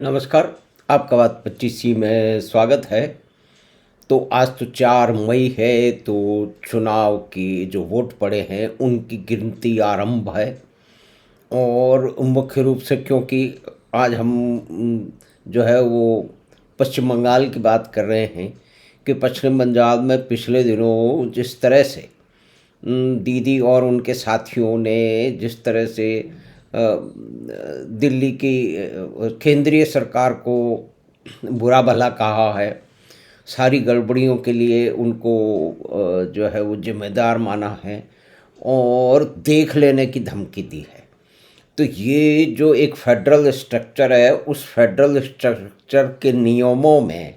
नमस्कार। आपका बात 25सी में स्वागत है। तो आज तो 4 मई है, तो चुनाव की जो वोट पड़े हैं उनकी गिनती आरंभ है। और मुख्य रूप से क्योंकि आज हम जो है वो पश्चिम बंगाल की बात कर रहे हैं कि पश्चिम बंगाल में पिछले दिनों जिस तरह से दीदी और उनके साथियों ने जिस तरह से दिल्ली की केंद्रीय सरकार को बुरा भला कहा है, सारी गड़बड़ियों के लिए उनको जो है वो जिम्मेदार माना है और देख लेने की धमकी दी है। तो ये जो एक फेडरल स्ट्रक्चर है, उस फेडरल स्ट्रक्चर के नियमों में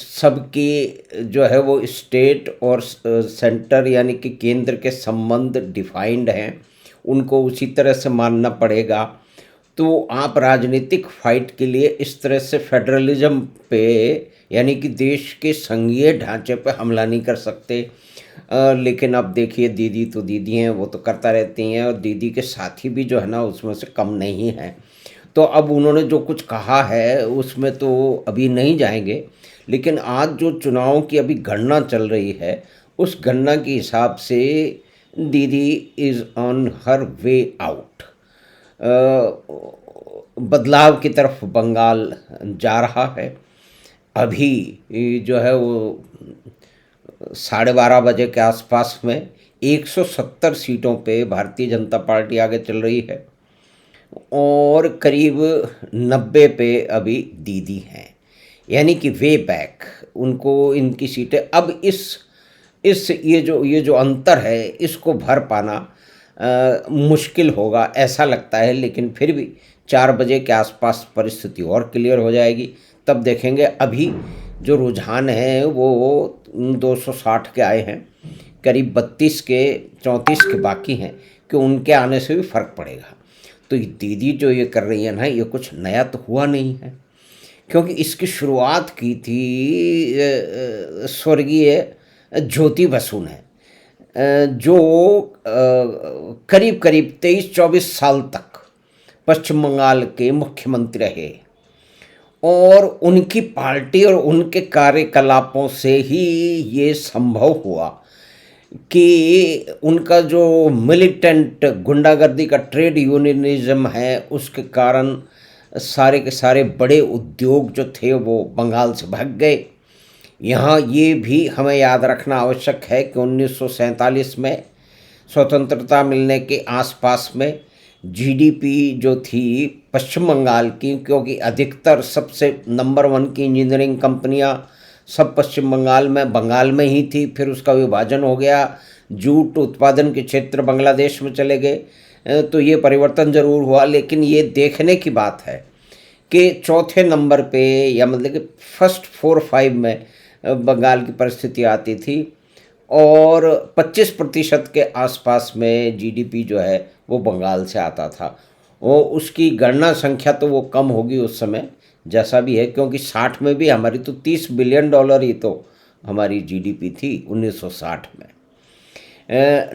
सबकी जो है वो स्टेट और सेंटर यानी कि केंद्र के संबंध डिफाइंड हैं, उनको उसी तरह से मानना पड़ेगा। तो आप राजनीतिक फाइट के लिए इस तरह से फेडरलिज्म पे यानी कि देश के संघीय ढांचे पे हमला नहीं कर सकते। लेकिन अब देखिए, दीदी तो दीदी हैं, वो तो करता रहती हैं, और दीदी के साथी भी जो है ना उसमें से कम नहीं हैं। तो अब उन्होंने जो कुछ कहा है उसमें तो अभी नहीं जाएंगे, लेकिन आज जो चुनाव की अभी गणना चल रही है उस गणना के हिसाब से दीदी is on her way out. बदलाव की तरफ बंगाल जा रहा है। अभी जो है वो 12:30 बजे के आसपास में 170 सीटों पे भारतीय जनता पार्टी आगे चल रही है और करीब 90 पे अभी दीदी हैं, यानी कि वे बैक उनको इनकी सीटें अब इस ये जो अंतर है इसको भर पाना मुश्किल होगा ऐसा लगता है। लेकिन फिर भी 4 बजे के आसपास परिस्थिति और क्लियर हो जाएगी, तब देखेंगे। अभी जो रुझान है वो 260 के आए हैं, करीब 32 के 34 के बाकी हैं कि उनके आने से भी फ़र्क पड़ेगा। तो ये दीदी जो ये कर रही है ना, ये कुछ नया तो हुआ नहीं है, क्योंकि इसकी शुरुआत की थी स्वर्गीय ज्योति बसु ने, जो करीब करीब 23-24 साल तक पश्चिम बंगाल के मुख्यमंत्री रहे, और उनकी पार्टी और उनके कार्यकलापों से ही ये संभव हुआ कि उनका जो मिलिटेंट गुंडागर्दी का ट्रेड यूनियनिज्म है उसके कारण सारे के सारे बड़े उद्योग जो थे वो बंगाल से भाग गए। यहाँ ये भी हमें याद रखना आवश्यक है कि 1947 में स्वतंत्रता मिलने के आसपास में जीडीपी जो थी पश्चिम बंगाल की, क्योंकि अधिकतर सबसे नंबर 1 की इंजीनियरिंग कंपनियां सब पश्चिम बंगाल में ही थी। फिर उसका विभाजन हो गया, जूट उत्पादन के क्षेत्र बांग्लादेश में चले गए। तो ये परिवर्तन ज़रूर हुआ, लेकिन ये देखने की बात है कि चौथे नंबर पे या मतलब कि फर्स्ट 4-5 में बंगाल की परिस्थिति आती थी, और 25% के आसपास में जीडीपी जो है वो बंगाल से आता था। वो उसकी गणना संख्या तो वो कम होगी उस समय, जैसा भी है, क्योंकि 60 में भी हमारी तो $30 बिलियन ही तो हमारी जीडीपी थी 1960 में।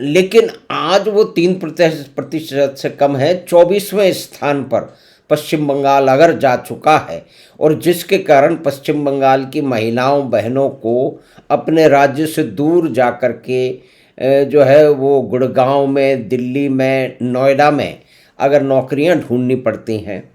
लेकिन आज वो 3% से कम है। 24वें स्थान पर पश्चिम बंगाल अगर जा चुका है, और जिसके कारण पश्चिम बंगाल की महिलाओं बहनों को अपने राज्य से दूर जा कर के जो है वो गुड़गांव में, दिल्ली में, नोएडा में अगर नौकरियां ढूंढनी पड़ती हैं,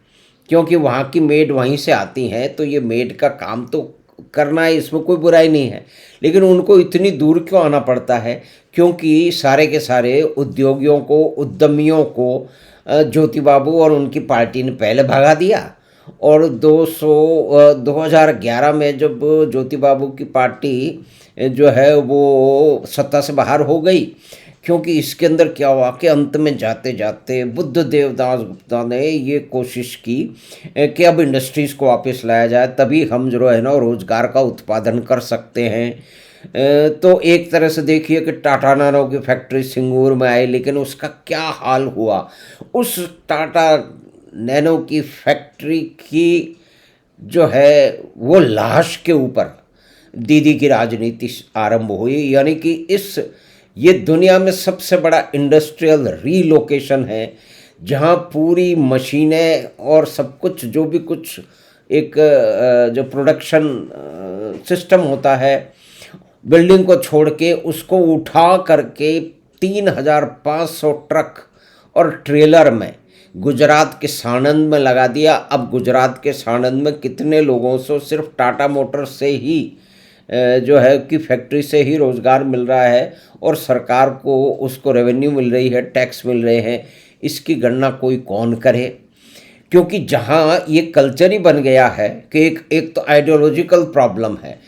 क्योंकि वहाँ की मेड वहीं से आती हैं, तो ये मेड का काम तो करना है, इसमें कोई बुराई नहीं है, लेकिन उनको इतनी दूर क्यों आना पड़ता है? क्योंकि सारे के सारे उद्योगियों को, उद्यमियों को ज्योति बाबू और उनकी पार्टी ने पहले भगा दिया। और 2011 में जब ज्योति बाबू की पार्टी जो है वो सत्ता से बाहर हो गई, क्योंकि इसके अंदर क्या हुआ कि अंत में जाते जाते बुद्ध देवदास गुप्ता ने ये कोशिश की कि अब इंडस्ट्रीज़ को वापस लाया जाए, तभी हम जो है ना रोज़गार का उत्पादन कर सकते हैं। तो एक तरह से देखिए कि टाटा नैनो की फैक्ट्री सिंगूर में आई, लेकिन उसका क्या हाल हुआ? उस टाटा नैनो की फैक्ट्री की जो है वो लाश के ऊपर दीदी की राजनीति आरंभ हुई, यानी कि ये दुनिया में सबसे बड़ा इंडस्ट्रियल रीलोकेशन है जहाँ पूरी मशीनें और सब कुछ जो भी कुछ एक जो प्रोडक्शन सिस्टम होता है, बिल्डिंग को छोड़ के उसको उठा करके 3,500 ट्रक और ट्रेलर में गुजरात के साणंद में लगा दिया। अब गुजरात के साणंद में कितने लोगों से सिर्फ टाटा मोटर्स से ही जो है कि फैक्ट्री से ही रोज़गार मिल रहा है और सरकार को उसको रेवेन्यू मिल रही है, टैक्स मिल रहे हैं, इसकी गणना कोई कौन करे। क्योंकि जहाँ ये कल्चर ही बन गया है कि एक तो आइडियोलॉजिकल प्रॉब्लम है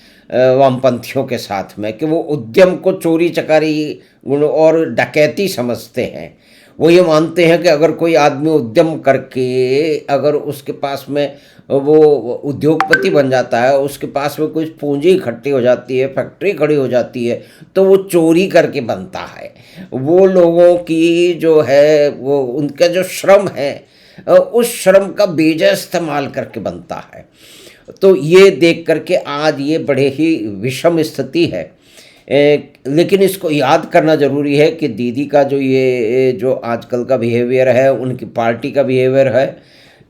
वामपंथियों के साथ में कि वो उद्यम को चोरी चकारी और डकैती समझते हैं। वो ये मानते हैं कि अगर कोई आदमी उद्यम करके अगर उसके पास में वो उद्योगपति बन जाता है, उसके पास में कुछ पूंजी इकट्ठी हो जाती है, फैक्ट्री खड़ी हो जाती है, तो वो चोरी करके बनता है। वो लोगों की जो है वो उनका जो श्रम है उस श्रम का बेजा इस्तेमाल करके बनता है। तो ये देख करके आज ये बड़े ही विषम स्थिति है। लेकिन इसको याद करना ज़रूरी है कि दीदी का जो ये जो आजकल का बिहेवियर है, उनकी पार्टी का बिहेवियर है,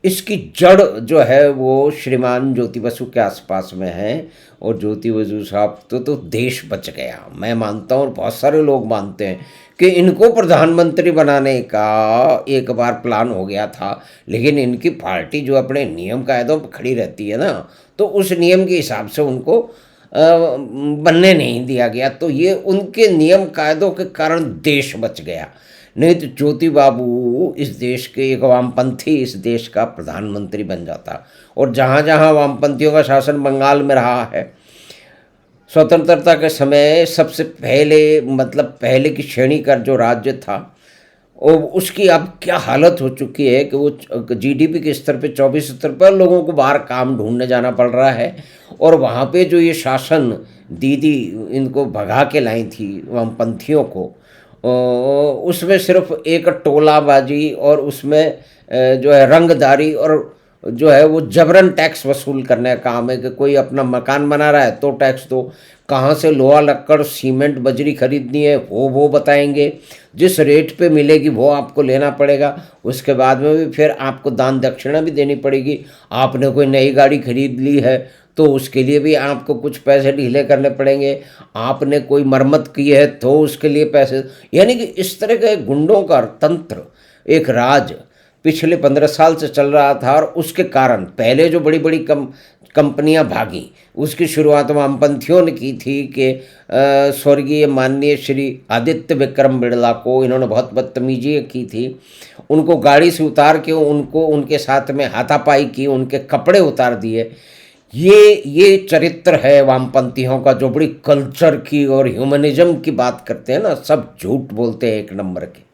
इसकी जड़ जो है वो श्रीमान ज्योति बसु के आसपास में है। और ज्योति बसु साहब तो देश बच गया, मैं मानता हूँ और बहुत सारे लोग मानते हैं कि इनको प्रधानमंत्री बनाने का एक बार प्लान हो गया था, लेकिन इनकी पार्टी जो अपने नियम कायदों पर खड़ी रहती है ना, तो उस नियम के हिसाब से उनको बनने नहीं दिया गया। तो ये उनके नियम कायदों के कारण देश बच गया, नहीं तो ज्योति बाबू इस देश के एक वामपंथी इस देश का प्रधानमंत्री बन जाता। और जहाँ जहाँ वामपंथियों का शासन बंगाल में रहा है, स्वतंत्रता के समय सबसे पहले मतलब पहले की श्रेणी का जो राज्य था, और उसकी अब क्या हालत हो चुकी है कि वो जीडीपी के स्तर पे 24 स्तर पर लोगों को बाहर काम ढूंढने जाना पड़ रहा है। और वहाँ पे जो ये शासन दीदी इनको भगा के लाई थी वामपंथियों को, उसमें सिर्फ एक टोलाबाजी और उसमें जो है रंगदारी और जो है वो जबरन टैक्स वसूल करने का काम है कि कोई अपना मकान बना रहा है तो टैक्स दो, कहाँ से लोहा लक्कड़ सीमेंट बजरी खरीदनी है वो बताएंगे, जिस रेट पे मिलेगी वो आपको लेना पड़ेगा, उसके बाद में भी फिर आपको दान दक्षिणा भी देनी पड़ेगी। आपने कोई नई गाड़ी खरीद ली है तो उसके लिए भी आपको कुछ पैसे ढीले करने पड़ेंगे, आपने कोई मरम्मत की है तो उसके लिए पैसे, यानी कि इस तरह का एक गुंडों का तंत्र एक राज पिछले 15 साल से चल रहा था। और उसके कारण पहले जो बड़ी बड़ी कंपनियां भागी, उसकी शुरुआत वामपंथियों ने की थी कि स्वर्गीय माननीय श्री आदित्य विक्रम बिड़ला को इन्होंने बहुत बदतमीजी की थी, उनको गाड़ी से उतार के उनको उनके साथ में हाथापाई की, उनके कपड़े उतार दिए। ये चरित्र है वामपंथियों का, जो बड़ी कल्चर की और ह्यूमनिज्म की बात करते हैं ना, सब झूठ बोलते हैं, एक नंबर के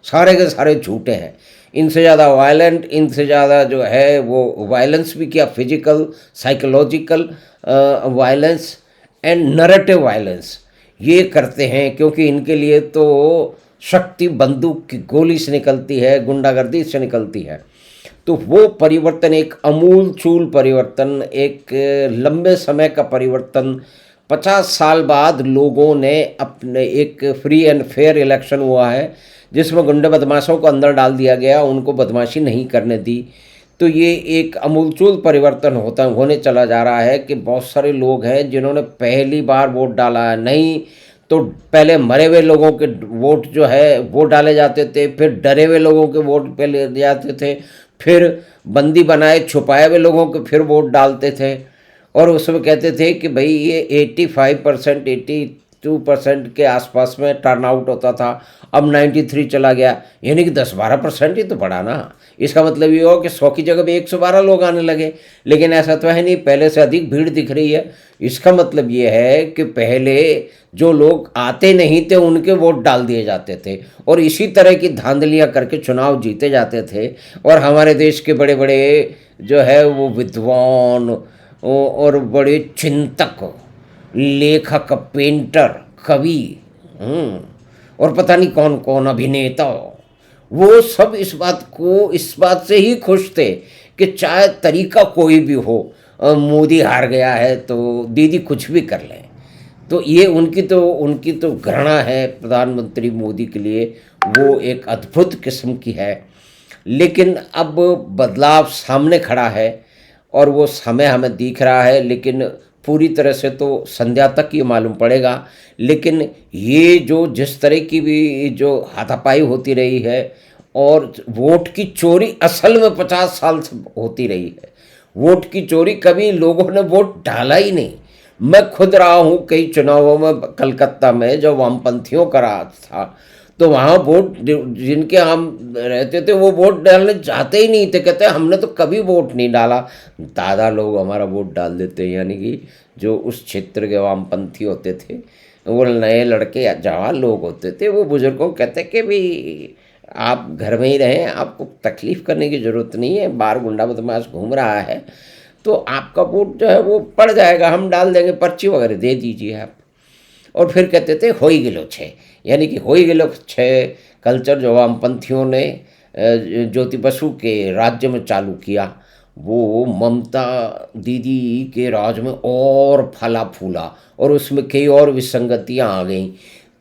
सारे के सारे झूठे हैं। इनसे ज़्यादा वायलेंट, इनसे ज़्यादा जो है वो वायलेंस भी किया, physical psychological violence and narrative violence ये करते हैं, क्योंकि इनके लिए तो शक्ति बंदूक की गोली से निकलती है, गुंडागर्दी से निकलती है। तो वो परिवर्तन एक अमूल चूल परिवर्तन, एक लंबे समय का परिवर्तन 50 साल बाद लोगों ने अपने एक फ्री एंड फेयर इलेक्शन हुआ है जिसमें गुंडे बदमाशों को अंदर डाल दिया गया, उनको बदमाशी नहीं करने दी। तो ये एक अमूलचूल परिवर्तन होने चला जा रहा है कि बहुत सारे लोग हैं जिन्होंने पहली बार वोट डाला है, नहीं तो पहले मरे हुए लोगों के वोट जो है वो डाले जाते थे, फिर डरे हुए लोगों के वोट पे ले जाते थे, फिर बंदी बनाए छुपाए हुए लोगों के फिर वोट डालते थे। और उसमें कहते थे कि भाई ये 85% 82% के आसपास में टर्नआउट होता था, अब 93 चला गया, यानी कि 10-12% ही तो बढ़ा ना। इसका मतलब ये हो कि 100 की जगह भी 112 लोग आने लगे, लेकिन ऐसा तो है नहीं, पहले से अधिक भीड़ दिख रही है। इसका मतलब ये है कि पहले जो लोग आते नहीं थे उनके वोट डाल दिए जाते थे और इसी तरह की धांधलियाँ करके चुनाव जीते जाते थे। और हमारे देश के बड़े बड़े जो है वो विद्वान और बड़े चिंतक, लेखक, पेंटर, कवि और पता नहीं कौन कौन अभिनेता, वो सब इस बात से ही खुश थे कि चाहे तरीका कोई भी हो, मोदी हार गया है तो दीदी कुछ भी कर लें। तो ये उनकी तो घृणा है प्रधानमंत्री मोदी के लिए, वो एक अद्भुत किस्म की है। लेकिन अब बदलाव सामने खड़ा है और वो समय हमें दिख रहा है, लेकिन पूरी तरह से तो संध्या तक ही मालूम पड़ेगा। लेकिन ये जो जिस तरह की भी जो हाथापाई होती रही है और वोट की चोरी असल में 50 साल से होती रही है। वोट की चोरी, कभी लोगों ने वोट डाला ही नहीं। मैं खुद रहा हूँ कई चुनावों में, कलकत्ता में जब वामपंथियों का राज था, तो वहाँ वोट जिनके हम रहते थे वो वोट डालने जाते ही नहीं थे, कहते हमने तो कभी वोट नहीं डाला। दादा लोग हमारा वोट डाल देते, यानी कि जो उस क्षेत्र के वामपंथी होते थे, वो नए लड़के या जवान लोग होते थे, वो बुजुर्गों को कहते कि भी आप घर में ही रहें, आपको तकलीफ़ करने की ज़रूरत नहीं है, बाहर गुंडा बदमाश घूम रहा है, तो आपका वोट जो है वो पड़ जाएगा, हम डाल देंगे, पर्ची वगैरह दे दीजिए आप। और फिर कहते थे होई गिलो छः, यानी कि होई गिलो छः कल्चर जो वामपंथियों ने ज्योति बसु के राज्य में चालू किया, वो ममता दीदी के राज में और फला फूला और उसमें कई और विसंगतियां आ गईं।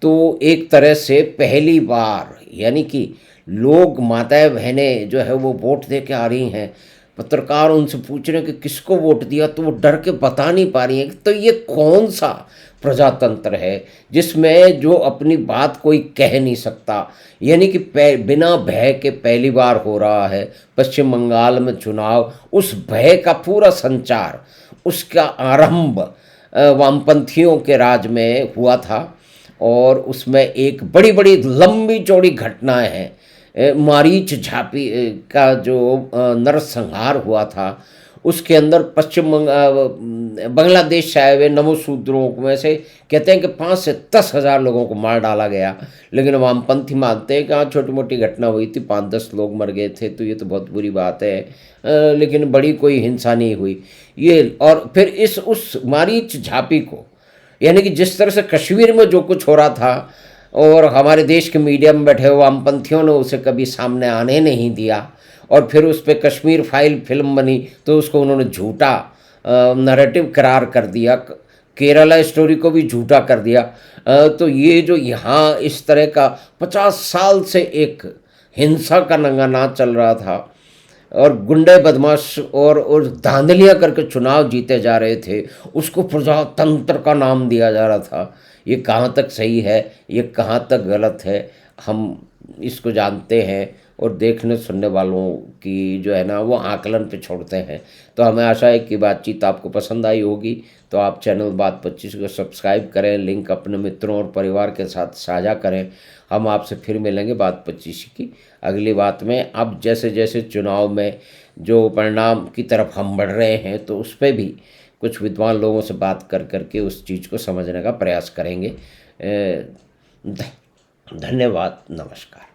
तो एक तरह से पहली बार, यानी कि लोग, माताएं बहनें जो है वो वोट दे के आ रही हैं, पत्रकार उनसे पूछ रहे हैं कि किसको वोट दिया, तो वो डर के बता नहीं पा रही हैं। तो ये कौन सा प्रजातंत्र है जिसमें जो अपनी बात कोई कह नहीं सकता, यानी कि बिना भय के पहली बार हो रहा है पश्चिम बंगाल में चुनाव। उस भय का पूरा संचार, उसका आरंभ वामपंथियों के राज में हुआ था और उसमें एक बड़ी बड़ी लंबी चौड़ी घटनाएं हैं। मारीच झापी का जो नरसंहार हुआ था, उसके अंदर बांग्लादेश से आए हुए नवोशूद्रों में से कहते हैं कि 5 से 10 हज़ार लोगों को मार डाला गया। लेकिन वामपंथी मानते हैं कि हाँ छोटी मोटी घटना हुई थी, 5-10 लोग मर गए थे, तो ये तो बहुत बुरी बात है, लेकिन बड़ी कोई हिंसा नहीं हुई ये। और फिर उस मारीच झापी को, यानी कि जिस तरह से कश्मीर में जो कुछ हो रहा था और हमारे देश के मीडिया में बैठे हुए वामपंथियों ने उसे कभी सामने आने नहीं दिया, और फिर उस पर कश्मीर फाइल फिल्म बनी तो उसको उन्होंने झूठा नैरेटिव करार कर दिया, केरला स्टोरी को भी झूठा कर दिया। तो ये जो यहाँ इस तरह का 50 साल से एक हिंसा का नंगा नाच चल रहा था और गुंडे बदमाश और धांधलियाँ करके चुनाव जीते जा रहे थे, उसको प्रजातंत्र का नाम दिया जा रहा था। ये कहाँ तक सही है, ये कहाँ तक गलत है, हम इसको जानते हैं और देखने सुनने वालों की जो है ना वो आकलन पे छोड़ते हैं। तो हमें आशा है कि बातचीत आपको पसंद आई होगी। तो आप चैनल बात 25 को सब्सक्राइब करें, लिंक अपने मित्रों और परिवार के साथ साझा करें। हम आपसे फिर मिलेंगे बात 25 की अगली बात में। अब जैसे जैसे चुनाव में जो परिणाम की तरफ हम बढ़ रहे हैं, तो उस पर भी कुछ विद्वान लोगों से बात कर करके उस चीज़ को समझने का प्रयास करेंगे। धन्यवाद, नमस्कार।